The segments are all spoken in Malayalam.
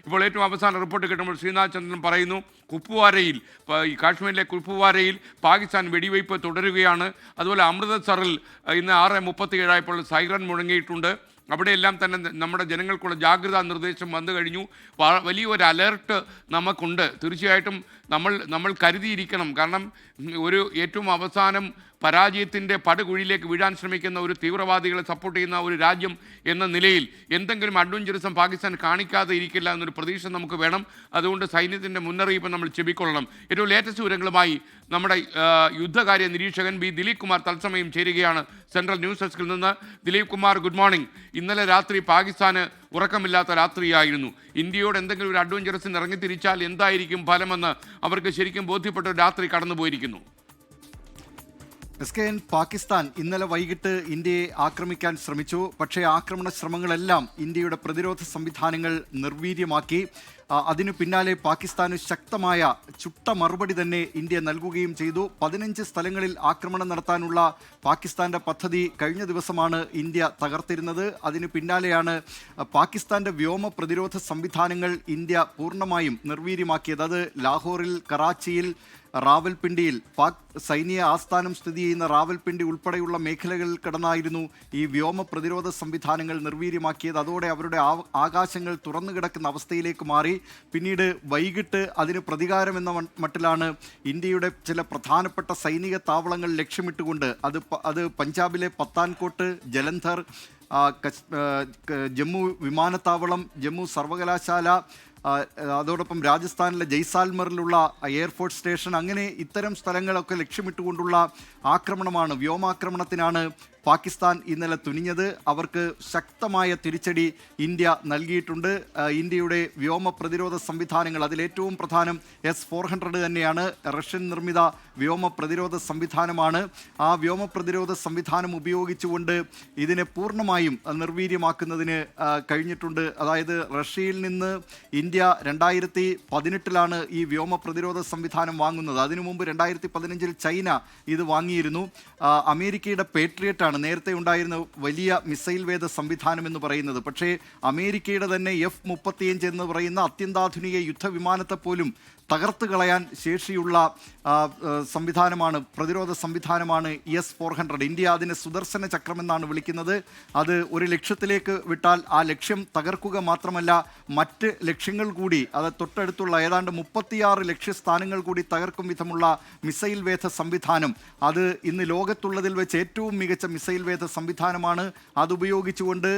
ഇപ്പോൾ ഏറ്റവും അവസാന റിപ്പോർട്ട് കിട്ടുമ്പോൾ ശ്രീനാഥ് ചന്ദ്രൻ പറയുന്നു കുപ്വാരയിൽ, ഈ കാശ്മീരിലെ കുപ്വാരയിൽ പാകിസ്ഥാൻ വെടിവയ്പ് തുടരുകയാണ്. അതുപോലെ അമൃതസറിൽ ഇന്ന് 6:37 സൈറൺ മുഴങ്ങിയിട്ടുണ്ട്. അവിടെയെല്ലാം തന്നെ നമ്മുടെ ജനങ്ങൾക്കുള്ള ജാഗ്രതാ നിർദ്ദേശം വന്നു കഴിഞ്ഞു. വലിയൊരു അലേർട്ട് നമുക്കുണ്ട്. തീർച്ചയായിട്ടും നമ്മൾ കരുതിയിരിക്കണം. കാരണം ഒരു ഏറ്റവും അവസാനം പരാജയത്തിൻ്റെ പടുകുഴിയിലേക്ക് വീഴാൻ ശ്രമിക്കുന്ന ഒരു തീവ്രവാദികളെ സപ്പോർട്ട് ചെയ്യുന്ന ഒരു രാജ്യം എന്ന നിലയിൽ എന്തെങ്കിലും അഡ്വഞ്ചറിസം പാകിസ്ഥാൻ കാണിക്കാതെ ഇരിക്കില്ല എന്നൊരു പ്രതീക്ഷ നമുക്ക് വേണം. അതുകൊണ്ട് സൈന്യത്തിൻ്റെ മുന്നറിയിപ്പ് നമ്മൾ ചെവിക്കൊള്ളണം. ഏറ്റവും ലേറ്റസ്റ്റ് വിവരങ്ങളുമായി നമ്മുടെ യുദ്ധകാര്യ നിരീക്ഷകൻ ബി ദിലീപ് കുമാർ തത്സമയം ചേരുകയാണ് സെൻട്രൽ ന്യൂസ് ഡെസ്കിൽ നിന്ന്. Dilip Kumar, good morning. ഇന്നലെ രാത്രി പാകിസ്ഥാന് ഉറക്കമില്ലാത്ത രാത്രിയായിരുന്നു. ഇന്ത്യയോട് എന്തെങ്കിലും ഒരു അഡ്വഞ്ചറസിന് ഇറങ്ങിത്തിരിച്ചാൽ എന്തായിരിക്കും ഫലമെന്ന് അവർക്ക് ശരിക്കും ബോധ്യപ്പെട്ട ഒരു രാത്രി കടന്നുപോയിരിക്കുന്നു. SKN പാകിസ്ഥാൻ ഇന്നലെ വൈകിട്ട് ഇന്ത്യയെ ആക്രമിക്കാൻ ശ്രമിച്ചു. പക്ഷേ ആക്രമണ ശ്രമങ്ങളെല്ലാം ഇന്ത്യയുടെ പ്രതിരോധ സംവിധാനങ്ങൾ നിർവീര്യമാക്കി. അതിനു പിന്നാലെ പാകിസ്ഥാന് ശക്തമായ ചുട്ട മറുപടി തന്നെ ഇന്ത്യ നൽകുകയും ചെയ്തു. 15 സ്ഥലങ്ങളിൽ ആക്രമണം നടത്താനുള്ള പാകിസ്ഥാന്റെ പദ്ധതി കഴിഞ്ഞ ദിവസമാണ് ഇന്ത്യ തകർത്തിരുന്നത്. അതിനു പിന്നാലെയാണ് പാകിസ്ഥാന്റെ വ്യോമ പ്രതിരോധ സംവിധാനങ്ങൾ ഇന്ത്യ പൂർണ്ണമായും നിർവീര്യമാക്കിയത്. അത് ലാഹോറിൽ, കറാച്ചിയിൽ, റാവൽപിണ്ടിയിൽ, പാക് സൈനിക ആസ്ഥാനം സ്ഥിതി ചെയ്യുന്ന റാവൽപിണ്ടി ഉൾപ്പെടെയുള്ള മേഖലകളിൽ കിടന്നായിരുന്നു ഈ വ്യോമ പ്രതിരോധ സംവിധാനങ്ങൾ നിർവീര്യമാക്കിയത്. അതോടെ അവരുടെ ആകാശങ്ങൾ തുറന്നു കിടക്കുന്ന അവസ്ഥയിലേക്ക് മാറി. പിന്നീട് വൈകിട്ട് അതിന് പ്രതികാരമെന്ന മട്ടിലാണ് ഇന്ത്യയുടെ ചില പ്രധാനപ്പെട്ട സൈനിക താവളങ്ങൾ ലക്ഷ്യമിട്ടുകൊണ്ട് അത് പഞ്ചാബിലെ പത്താൻകോട്ട്, ജലന്ധർ, ജമ്മു വിമാനത്താവളം, ജമ്മു സർവകലാശാല, അതോടൊപ്പം രാജസ്ഥാനിലെ ജയ്സാൽമറിലുള്ള എയർഫോഴ്സ് സ്റ്റേഷൻ, അങ്ങനെ ഇത്തരം സ്ഥലങ്ങളൊക്കെ ലക്ഷ്യമിട്ടുകൊണ്ടുള്ള ആക്രമണമാണ്, വ്യോമാക്രമണത്തിനാണ് പാകിസ്ഥാൻ ഇന്നലെ തുനിഞ്ഞത്. അവർക്ക് ശക്തമായ തിരിച്ചടി ഇന്ത്യ നൽകിയിട്ടുണ്ട്. ഇന്ത്യയുടെ വ്യോമ പ്രതിരോധ സംവിധാനങ്ങൾ, അതിലേറ്റവും പ്രധാനം S-400 തന്നെയാണ്. റഷ്യൻ നിർമ്മിത വ്യോമ പ്രതിരോധ സംവിധാനമാണ്. ആ വ്യോമ പ്രതിരോധ സംവിധാനം ഉപയോഗിച്ചുകൊണ്ട് ഇതിനെ പൂർണ്ണമായും നിർവീര്യമാക്കുന്നതിന് കഴിഞ്ഞിട്ടുണ്ട്. അതായത് റഷ്യയിൽ നിന്ന് ഇന്ത്യ 2018 ഈ വ്യോമ പ്രതിരോധ സംവിധാനം വാങ്ങുന്നത്. അതിനു മുമ്പ് 2015 ചൈന ഇത് വാങ്ങിയിരുന്നു. അമേരിക്കയുടെ പേട്രിയറ്റാണ് നേരത്തെ ഉണ്ടായിരുന്ന വലിയ മിസൈൽ വേദ സംവിധാനം എന്ന് പറയുന്നത്. പക്ഷേ അമേരിക്കയുടെ തന്നെ F-35 എന്ന് പറയുന്ന അത്യന്താധുനിക യുദ്ധവിമാനത്തെ പോലും തകർത്ത് കളയാൻ ശേഷിയുള്ള സംവിധാനമാണ്, പ്രതിരോധ സംവിധാനമാണ് S-400. ഇന്ത്യ അതിനെ സുദർശന ചക്രമെന്നാണ് വിളിക്കുന്നത്. അത് ഒരു ലക്ഷ്യത്തിലേക്ക് വിട്ടാൽ ആ ലക്ഷ്യം തകർക്കുക മാത്രമല്ല മറ്റ് ലക്ഷ്യങ്ങൾ കൂടി, അത് തൊട്ടടുത്തുള്ള ഏതാണ്ട് 36 ലക്ഷ്യസ്ഥാനങ്ങൾ കൂടി തകർക്കും വിധമുള്ള മിസൈൽ വേധ സംവിധാനം. അത് ഇന്ന് ലോകത്തുള്ളതിൽ വെച്ച് ഏറ്റവും മികച്ച മിസൈൽ വേധ സംവിധാനമാണ്. അതുപയോഗിച്ചുകൊണ്ട്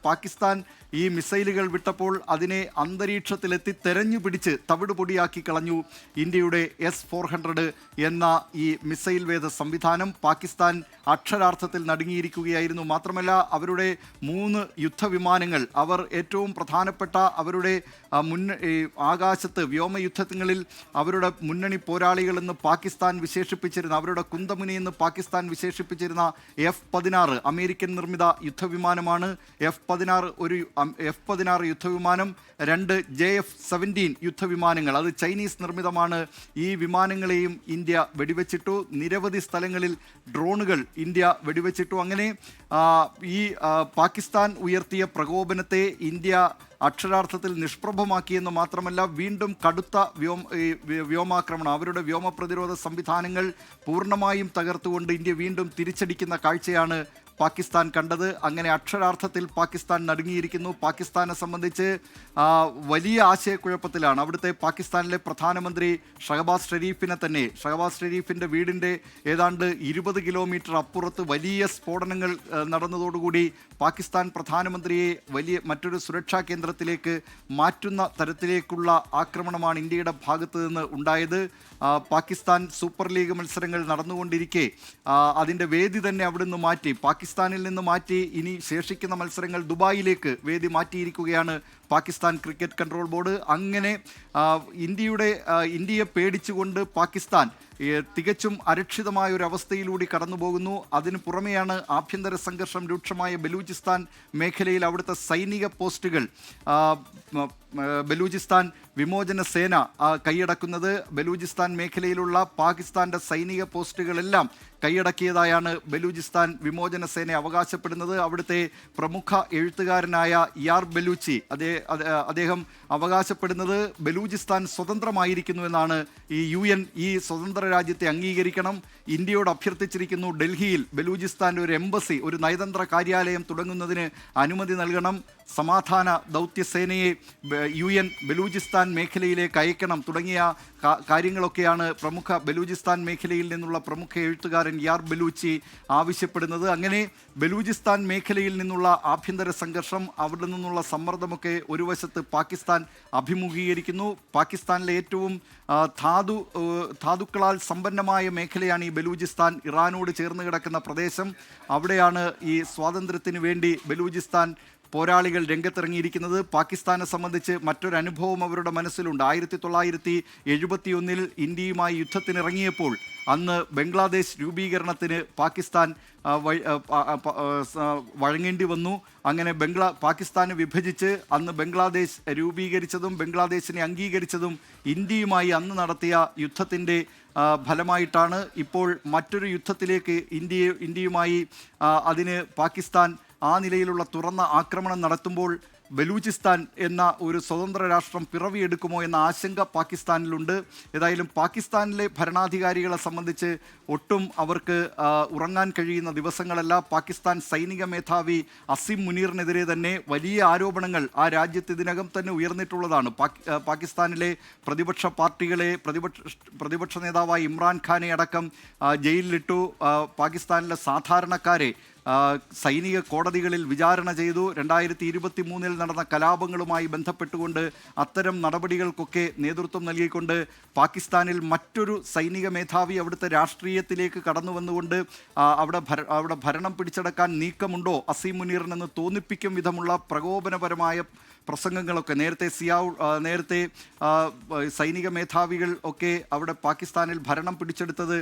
പാകിസ്ഥാൻ ഈ മിസൈലുകൾ വിട്ടപ്പോൾ അതിനെ അന്തരീക്ഷത്തിലെത്തി തെരഞ്ഞു പിടിച്ച് തവിടുപൊടിയാക്കി കളഞ്ഞു ഇന്ത്യയുടെ S-400 എന്ന ഈ മിസൈൽ വേധ സംവിധാനം. പാകിസ്ഥാൻ അക്ഷരാർത്ഥത്തിൽ നടുങ്ങിയിരിക്കുകയായിരുന്നു. മാത്രമല്ല അവരുടെ 3 യുദ്ധവിമാനങ്ങൾ, അവർ ഏറ്റവും പ്രധാനപ്പെട്ട അവരുടെ ആകാശത്ത് വ്യോമയുദ്ധങ്ങളിൽ അവരുടെ മുന്നണി പോരാളികളെന്ന് പാകിസ്ഥാൻ വിശേഷിപ്പിച്ചിരുന്ന, അവരുടെ കുന്തമുനയെന്ന് പാകിസ്ഥാൻ വിശേഷിപ്പിച്ചിരുന്ന F-16 അമേരിക്കൻ നിർമ്മിത യുദ്ധവിമാനമാണ്. F-16 യുദ്ധവിമാനം, 2 JF-17 യുദ്ധവിമാനങ്ങൾ, അത് ചൈനീസ് നിർമ്മിതമാണ്. ഈ വിമാനങ്ങളെയും ഇന്ത്യ വെടിവെച്ചിട്ടു. നിരവധി സ്ഥലങ്ങളിൽ ഡ്രോണുകൾ ഇന്ത്യ വെടിവെച്ചിട്ടു. അങ്ങനെ ഈ പാകിസ്ഥാൻ ഉയർത്തിയ പ്രകോപനത്തെ ഇന്ത്യ അക്ഷരാർത്ഥത്തിൽ നിഷ്പ്രഭമാക്കിയെന്ന് മാത്രമല്ല വീണ്ടും കടുത്ത വ്യോമാക്രമണം, അവരുടെ വ്യോമ പ്രതിരോധ സംവിധാനങ്ങൾ പൂർണ്ണമായും തകർത്തുകൊണ്ട് ഇന്ത്യ വീണ്ടും തിരിച്ചടിക്കുന്ന കാഴ്ചയാണ് പാകിസ്ഥാൻ കണ്ടത്. അങ്ങനെ അക്ഷരാർത്ഥത്തിൽ പാകിസ്ഥാൻ നടുങ്ങിയിരിക്കുന്നു. പാകിസ്ഥാനെ സംബന്ധിച്ച് വലിയ ആശയക്കുഴപ്പത്തിലാണ്. അവിടുത്തെ പാകിസ്ഥാനിലെ പ്രധാനമന്ത്രി ഷഹബാസ് ഷെരീഫിൻ്റെ വീടിൻ്റെ ഏതാണ്ട് 20 കിലോമീറ്റർ അപ്പുറത്ത് വലിയ സ്ഫോടനങ്ങൾ നടന്നതോടുകൂടി പാകിസ്ഥാൻ പ്രധാനമന്ത്രിയെ മറ്റൊരു സുരക്ഷാ കേന്ദ്രത്തിലേക്ക് മാറ്റുന്ന തരത്തിലേക്കുള്ള ആക്രമണമാണ് ഇന്ത്യയുടെ ഭാഗത്ത് നിന്ന് ഉണ്ടായത്. പാകിസ്ഥാൻ സൂപ്പർ ലീഗ് മത്സരങ്ങൾ നടന്നുകൊണ്ടിരിക്കെ അതിൻ്റെ വേദി തന്നെ അവിടുന്ന് മാറ്റി, പാകിസ്ഥാനിൽ നിന്ന് മാറ്റി ഇനി ശേഷിക്കുന്ന മത്സരങ്ങൾ ദുബായിലേക്ക് വേദി മാറ്റിയിരിക്കുകയാണ് പാകിസ്ഥാൻ ക്രിക്കറ്റ് കൺട്രോൾ ബോർഡ്. അങ്ങനെ ഇന്ത്യയെ പേടിച്ചുകൊണ്ട് പാകിസ്ഥാൻ തികച്ചും അരക്ഷിതമായ ഒരു അവസ്ഥയിലൂടെ കടന്നു പോകുന്നു. അതിന് പുറമെയാണ് ആഭ്യന്തര സംഘർഷം രൂക്ഷമായ ബലൂചിസ്ഥാൻ മേഖലയിൽ അവിടുത്തെ സൈനിക പോസ്റ്റുകൾ ബലൂചിസ്ഥാൻ വിമോചന സേന കൈയടക്കുന്നത്. ബലൂചിസ്ഥാൻ മേഖലയിലുള്ള പാകിസ്ഥാന്റെ സൈനിക പോസ്റ്റുകളെല്ലാം കൈയടക്കിയതായാണ് ബലൂചിസ്ഥാൻ വിമോചന സേന അവകാശപ്പെടുന്നത്. അവിടുത്തെ പ്രമുഖ എഴുത്തുകാരനായ യാർ ബലൂച്ചി അദ്ദേഹം അവകാശപ്പെടുന്നത് ബലൂചിസ്ഥാൻ സ്വതന്ത്രമായിരിക്കുന്നു എന്നാണ്. ഈ UN ഈ സ്വതന്ത്ര രാജ്യത്തെ അംഗീകരിക്കണം, ഇന്ത്യയോട് അഭ്യർത്ഥിച്ചിരിക്കുന്നു. ഡൽഹിയിൽ ബലൂചിസ്ഥാൻ്റെ ഒരു എംബസി, ഒരു നയതന്ത്ര കാര്യാലയം തുടങ്ങുന്നതിന് അനുമതി നൽകണം. സമാധാന ദൗത്യസേനയെ UN ബലൂചിസ്ഥാൻ മേഖലയിലേക്ക് അയക്കണം തുടങ്ങിയ കാര്യങ്ങളൊക്കെയാണ് പ്രമുഖ ബലൂചിസ്ഥാൻ മേഖലയിൽ നിന്നുള്ള പ്രമുഖ എഴുത്തുകാരൻ യാർ ബലൂച്ചി ആവശ്യപ്പെടുന്നത്. അങ്ങനെ ബലൂചിസ്ഥാൻ മേഖലയിൽ നിന്നുള്ള ആഭ്യന്തര സംഘർഷം, അവിടെ നിന്നുള്ള സമ്മർദ്ദമൊക്കെ ഒരു വശത്ത് പാകിസ്ഥാൻ അഭിമുഖീകരിക്കുന്നു. പാകിസ്ഥാനിലെ ഏറ്റവും ധാതുക്കളാൽ സമ്പന്നമായ മേഖലയാണ് ഈ ബലൂചിസ്ഥാൻ. ഇറാനോട് ചേർന്ന് കിടക്കുന്ന പ്രദേശം. അവിടെയാണ് ഈ സ്വാതന്ത്ര്യത്തിന് വേണ്ടി ബലൂചിസ്ഥാൻ പോരാളികൾ രംഗത്തിറങ്ങിയിരിക്കുന്നത്. പാകിസ്ഥാനെ സംബന്ധിച്ച് മറ്റൊരു അനുഭവം അവരുടെ മനസ്സിലുണ്ട്. 1971 ഇന്ത്യയുമായി യുദ്ധത്തിനിറങ്ങിയപ്പോൾ അന്ന് ബംഗ്ലാദേശ് രൂപീകരണത്തിന് പാകിസ്ഥാൻ വഴങ്ങേണ്ടി വന്നു. അങ്ങനെ പാകിസ്ഥാനെ വിഭജിച്ച് അന്ന് ബംഗ്ലാദേശ് രൂപീകരിച്ചതും ബംഗ്ലാദേശിനെ അംഗീകരിച്ചതും ഇന്ത്യയുമായി അന്ന് നടത്തിയ യുദ്ധത്തിൻ്റെ ഫലമായിട്ടാണ്. ഇപ്പോൾ മറ്റൊരു യുദ്ധത്തിലേക്ക് ഇന്ത്യയുമായി അതിന് പാകിസ്ഥാൻ ആ നിലയിലുള്ള തുറന്ന ആക്രമണം നടത്തുമ്പോൾ ബലൂചിസ്ഥാൻ എന്ന ഒരു സ്വതന്ത്ര രാഷ്ട്രം പിറവിയെടുക്കുമോ എന്ന ആശങ്ക പാകിസ്ഥാനിലുണ്ട്. ഏതായാലും പാകിസ്ഥാനിലെ ഭരണാധികാരികളെ സംബന്ധിച്ച് ഒട്ടും അവർക്ക് ഉറങ്ങാൻ കഴിയുന്ന ദിവസങ്ങളല്ല. പാകിസ്ഥാൻ സൈനിക മേധാവി അസിം മുനീറിനെതിരെ തന്നെ വലിയ ആരോപണങ്ങൾ ആ രാജ്യത്ത് ഇതിനകം തന്നെ ഉയർന്നിട്ടുള്ളതാണ്. പാകിസ്ഥാനിലെ പ്രതിപക്ഷ പാർട്ടികളെ, പ്രതിപക്ഷ നേതാവായ ഇമ്രാൻഖാനെ അടക്കം ജയിലിലിട്ടു. പാകിസ്ഥാനിലെ സാധാരണക്കാരെ സൈനിക കോടതികളിൽ വിചാരണ ചെയ്തു. 2023 നടന്ന കലാപങ്ങളുമായി ബന്ധപ്പെട്ടുകൊണ്ട് അത്തരം നടപടികൾക്കൊക്കെ നേതൃത്വം നൽകിക്കൊണ്ട് പാകിസ്ഥാനിൽ മറ്റൊരു സൈനിക മേധാവി അവിടുത്തെ രാഷ്ട്രീയത്തിലേക്ക് കടന്നു വന്നുകൊണ്ട് അവിടെ ഭരണം പിടിച്ചെടുക്കാൻ നീക്കമുണ്ടോ അസീം മുനീറിനെന്ന് തോന്നിപ്പിക്കും വിധമുള്ള പ്രകോപനപരമായ പ്രസംഗങ്ങളൊക്കെ നേരത്തെ സൈനിക മേധാവികൾ ഒക്കെ അവിടെ പാകിസ്ഥാനിൽ ഭരണം പിടിച്ചെടുത്തത്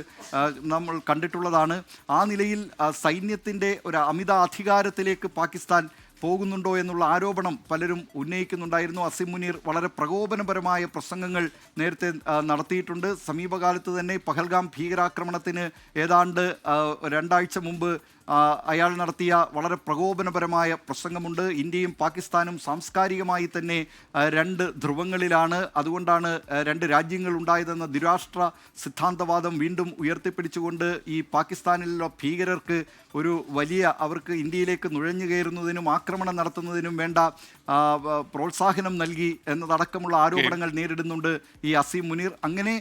നമ്മൾ കണ്ടിട്ടുള്ളതാണ്. ആ നിലയിൽ സൈന്യത്തിൻ്റെ ഒരു അമിത അധികാരത്തിലേക്ക് പാകിസ്ഥാൻ പോകുന്നുണ്ടോ എന്നുള്ള ആരോപണം പലരും ഉന്നയിക്കുന്നുണ്ടായിരുന്നു. അസിം മുനീർ വളരെ പ്രകോപനപരമായ പ്രസംഗങ്ങൾ നേരത്തെ നടത്തിയിട്ടുണ്ട്. സമീപകാലത്ത് തന്നെ പഹൽഗാം ഭീകരാക്രമണത്തിന് ഏതാണ്ട് 2 ആഴ്ച മുമ്പ് അയാൾ നടത്തിയ വളരെ പ്രകോപനപരമായ പ്രസംഗമുണ്ട്. ഇന്ത്യയും പാകിസ്ഥാനും സാംസ്കാരികമായി തന്നെ 2 ധ്രുവങ്ങളിലാണ്. അതുകൊണ്ടാണ് 2 രാജ്യങ്ങൾ ഉണ്ടായതെന്ന ദ്വിരാഷ്ട്ര സിദ്ധാന്തവാദം വീണ്ടും ഉയർത്തിപ്പിടിച്ചുകൊണ്ട് ഈ പാകിസ്ഥാനിലുള്ള ഭീകരർക്ക് ഒരു വലിയ അവർക്ക് ഇന്ത്യയിലേക്ക് നുഴഞ്ഞു കയറുന്നതിനും ആക്രമണം നടത്തുന്നതിനും വേണ്ട പ്രോത്സാഹനം നൽകി എന്നതടക്കമുള്ള ആരോപണങ്ങൾ നേരിടുന്നുണ്ട് ഈ അസീം മുനീർ. അങ്ങനെ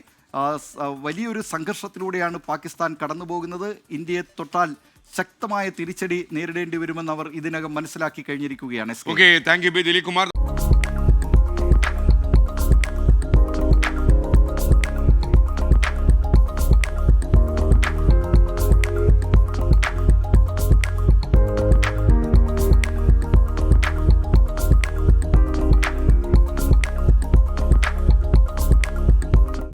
വലിയൊരു സംഘർഷത്തിലൂടെയാണ് പാകിസ്ഥാൻ കടന്നു പോകുന്നത്. ഇന്ത്യയെ തൊട്ടാൽ ശക്തമായ തിരിച്ചടി നേരിടേണ്ടി വരുമെന്ന് അവർ ഇതിനകം മനസ്സിലാക്കി കഴിഞ്ഞിരിക്കുകയാണ്. Okay, thank you Dilip Kumar.